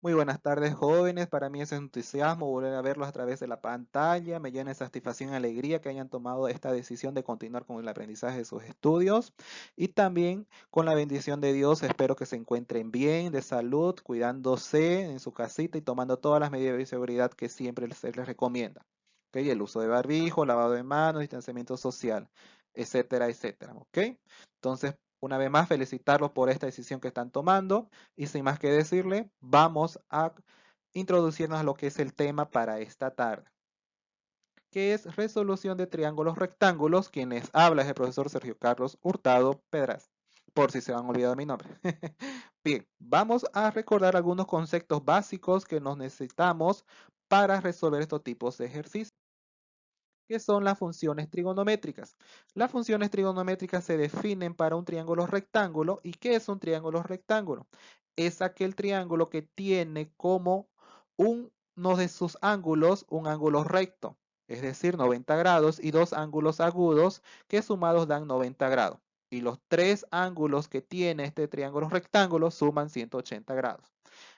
Muy buenas tardes, jóvenes. Para mí es entusiasmo volver a verlos a través de la pantalla. Me llena de satisfacción y alegría que hayan tomado esta decisión de continuar con el aprendizaje de sus estudios. Y también con la bendición de Dios, espero que se encuentren bien, de salud, cuidándose en su casita y tomando todas las medidas de seguridad que siempre se les recomienda. ¿Ok? El uso de barbijo, lavado de manos, distanciamiento social, etcétera, etcétera. ¿Ok? Entonces, una vez más, felicitarlos por esta decisión que están tomando. Y sin más que decirle, vamos a introducirnos a lo que es el tema para esta tarde, que es resolución de triángulos rectángulos. Quien les habla es el profesor Sergio Carlos Hurtado Pedraz, por si se han olvidado mi nombre. Bien, vamos a recordar algunos conceptos básicos que nos necesitamos para resolver estos tipos de ejercicios. ¿Qué son las funciones trigonométricas? Las funciones trigonométricas se definen para un triángulo rectángulo. ¿Y qué es un triángulo rectángulo? Es aquel triángulo que tiene como uno de sus ángulos un ángulo recto, es decir, 90 grados, y dos ángulos agudos que sumados dan 90 grados. Y los tres ángulos que tiene este triángulo rectángulo suman 180 grados.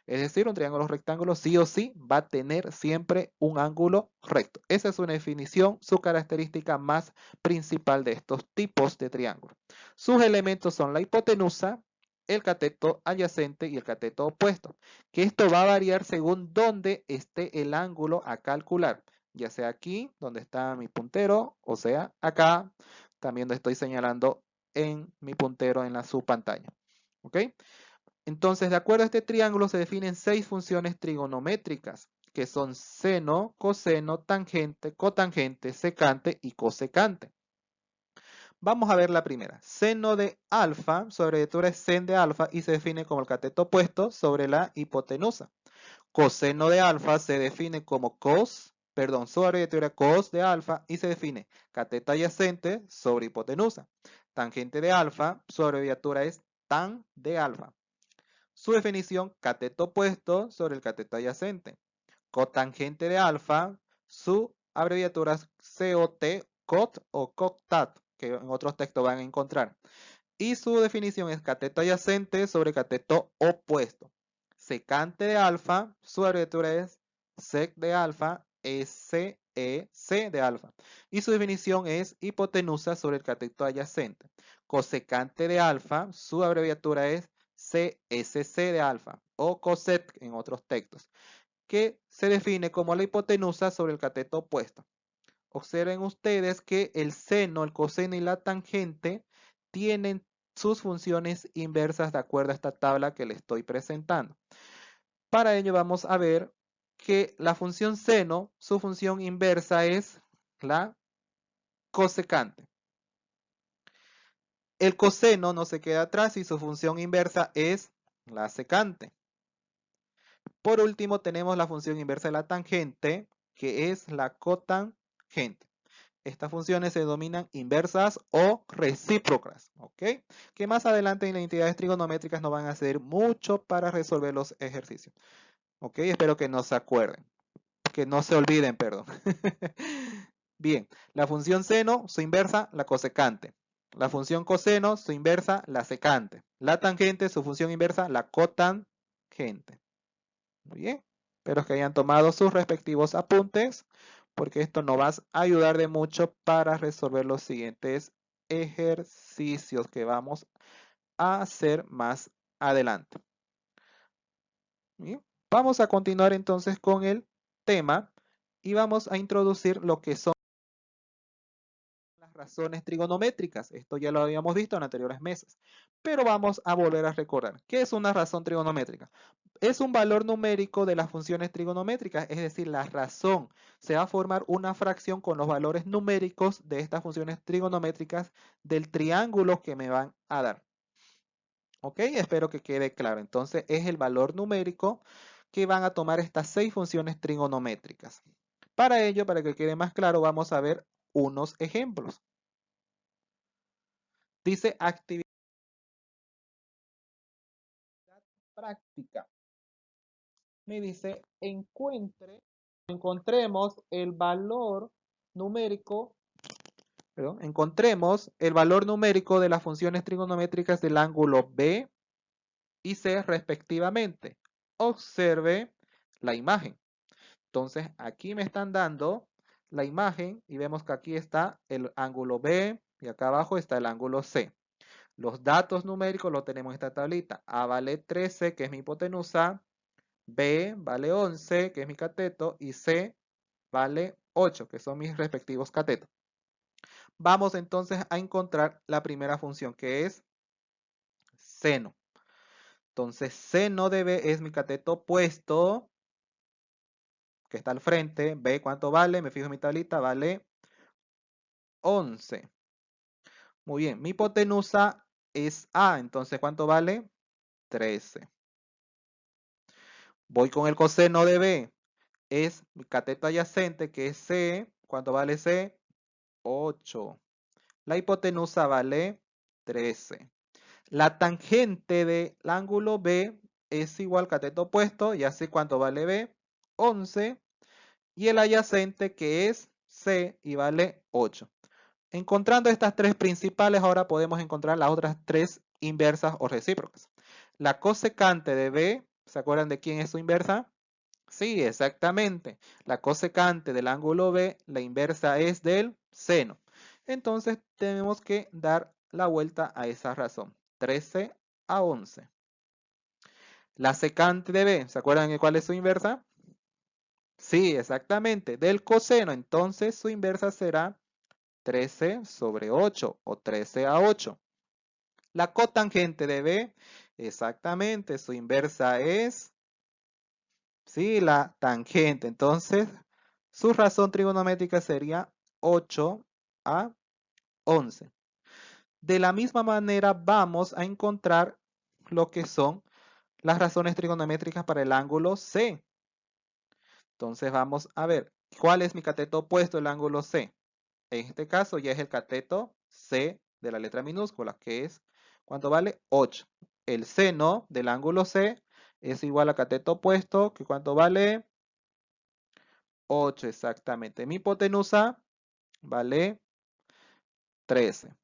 Es decir, un triángulo rectángulo sí o sí va a tener siempre un ángulo recto. Esa es una definición, su característica más principal de estos tipos de triángulos. Sus elementos son la hipotenusa, el cateto adyacente y el cateto opuesto, que esto va a variar según dónde esté el ángulo a calcular, ya sea aquí, donde está mi puntero, o sea, acá, también lo estoy señalando en mi puntero en su pantalla. ¿Ok? Entonces, de acuerdo a este triángulo se definen 6 funciones trigonométricas, que son seno, coseno, tangente, cotangente, secante y cosecante. Vamos a ver la primera. Seno de alfa, su abreviatura es sen de alfa y se define como el cateto opuesto sobre la hipotenusa. Coseno de alfa se define como su abreviatura cos de alfa y se define cateto adyacente sobre hipotenusa. Tangente de alfa, su abreviatura es tan de alfa. Su definición, cateto opuesto sobre el cateto adyacente. Cotangente de alfa, su abreviatura es COT, COT o COCTAT, que en otros textos van a encontrar. Y su definición es cateto adyacente sobre cateto opuesto. Secante de alfa, su abreviatura es SEC de alfa, SEC de alfa. Y su definición es hipotenusa sobre el cateto adyacente. Cosecante de alfa, su abreviatura es CSC de alfa o COSEC en otros textos, que se define como la hipotenusa sobre el cateto opuesto. Observen ustedes que el seno, el coseno y la tangente tienen sus funciones inversas de acuerdo a esta tabla que les estoy presentando. Para ello vamos a ver que la función seno, su función inversa es la cosecante. El coseno no se queda atrás y su función inversa es la secante. Por último tenemos la función inversa de la tangente, que es la cotangente. Estas funciones se denominan inversas o recíprocas, ¿ok? Que más adelante en las entidades trigonométricas nos van a hacer mucho para resolver los ejercicios, ¿ok? Espero que no se acuerden, que no se olviden, perdón. Bien, la función seno, su inversa, la cosecante. La función coseno, su inversa, la secante. La tangente, su función inversa, la cotangente. Muy bien, espero que hayan tomado sus respectivos apuntes, porque esto nos va a ayudar de mucho para resolver los siguientes ejercicios que vamos a hacer más adelante. Bien, vamos a continuar entonces con el tema y vamos a introducir lo que son las razones trigonométricas. Esto ya lo habíamos visto en anteriores meses, pero vamos a volver a recordar. ¿Qué es una razón trigonométrica? Es un valor numérico de las funciones trigonométricas, es decir, la razón. Se va a formar una fracción con los valores numéricos de estas funciones trigonométricas del triángulo que me van a dar. ¿Ok? Espero que quede claro. Entonces, es el valor numérico que van a tomar estas 6 funciones trigonométricas. Para ello, para que quede más claro, vamos a ver unos ejemplos. Dice actividad práctica. Me dice encontremos el valor numérico, perdón, encontremos el valor numérico de las funciones trigonométricas del ángulo B y C respectivamente. observe la imagen. Entonces, aquí me están dando la imagen y vemos que aquí está el ángulo B y acá abajo está el ángulo C. Los datos numéricos los tenemos en esta tablita. A vale 13, que es mi hipotenusa. B vale 11, que es mi cateto. Y C vale 8, que son mis respectivos catetos. Vamos entonces a encontrar la primera función, que es seno. Entonces, seno de B es mi cateto opuesto, que está al frente. B, ¿cuánto vale? Me fijo en mi tablita, vale 11. Muy bien, mi hipotenusa es A, entonces ¿cuánto vale? 13. Voy con el coseno de B, es mi cateto adyacente que es C, ¿cuánto vale C? 8. La hipotenusa vale 13. La tangente del ángulo B es igual al cateto opuesto, y así ¿cuánto vale B? 11. Y el adyacente que es C y vale 8. Encontrando estas tres principales, ahora podemos encontrar las otras tres inversas o recíprocas. La cosecante de B, ¿se acuerdan de quién es su inversa? Sí, exactamente. La cosecante del ángulo B, la inversa es del seno. Entonces tenemos que dar la vuelta a esa razón. 13 a 11. La secante de B, ¿se acuerdan de cuál es su inversa? Sí, exactamente. Del coseno, entonces su inversa será 13 sobre 8 o 13 a 8. La cotangente de B, exactamente, su inversa es, sí, la tangente. Entonces, su razón trigonométrica sería 8 a 11. De la misma manera, vamos a encontrar lo que son las razones trigonométricas para el ángulo C. Entonces, vamos a ver, ¿cuál es mi cateto opuesto al ángulo C? En este caso ya es el cateto C de la letra minúscula, que es, ¿cuánto vale? 8. El seno del ángulo C es igual a cateto opuesto, que ¿cuánto vale? 8 exactamente. Mi hipotenusa vale 13.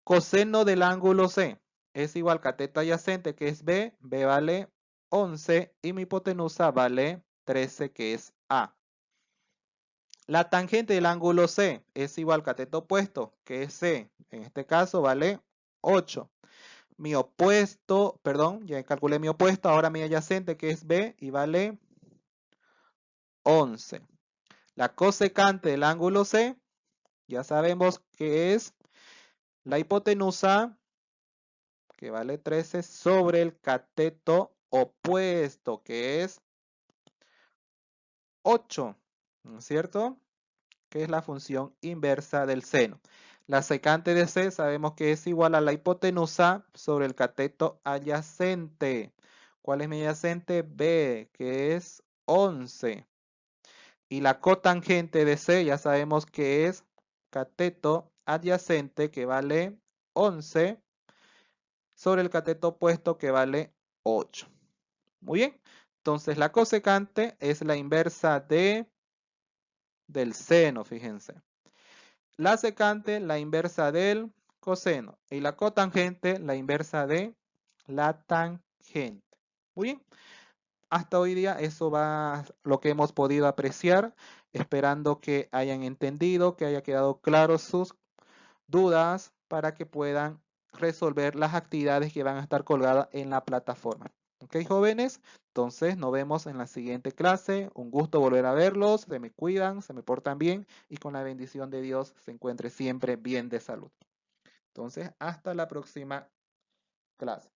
Coseno del ángulo C es igual a cateto adyacente, que es B. B vale 11 y mi hipotenusa vale 13, que es A. La tangente del ángulo C es igual al cateto opuesto, que es C. En este caso vale 8. Mi opuesto, perdón, ya calculé mi opuesto, ahora mi adyacente, que es B, y vale 11. La cosecante del ángulo C, ya sabemos que es la hipotenusa, que vale 13, sobre el cateto opuesto, que es 8, ¿no es cierto? Que es la función inversa del seno. La secante de C sabemos que es igual a la hipotenusa sobre el cateto adyacente. ¿Cuál es mi adyacente? B, que es 11. Y la cotangente de C ya sabemos que es cateto adyacente, que vale 11, sobre el cateto opuesto, que vale 8. Muy bien. Entonces la cosecante es la inversa del seno, fíjense. La secante, la inversa del coseno. Y la cotangente, la inversa de la tangente. Muy bien. Hasta hoy día eso va lo que hemos podido apreciar. Esperando que hayan entendido, que haya quedado claro sus dudas para que puedan resolver las actividades que van a estar colgadas en la plataforma. Ok, jóvenes, entonces nos vemos en la siguiente clase. Un gusto volver a verlos. Se me cuidan, se me portan bien y con la bendición de Dios se encuentre siempre bien de salud. Entonces, hasta la próxima clase.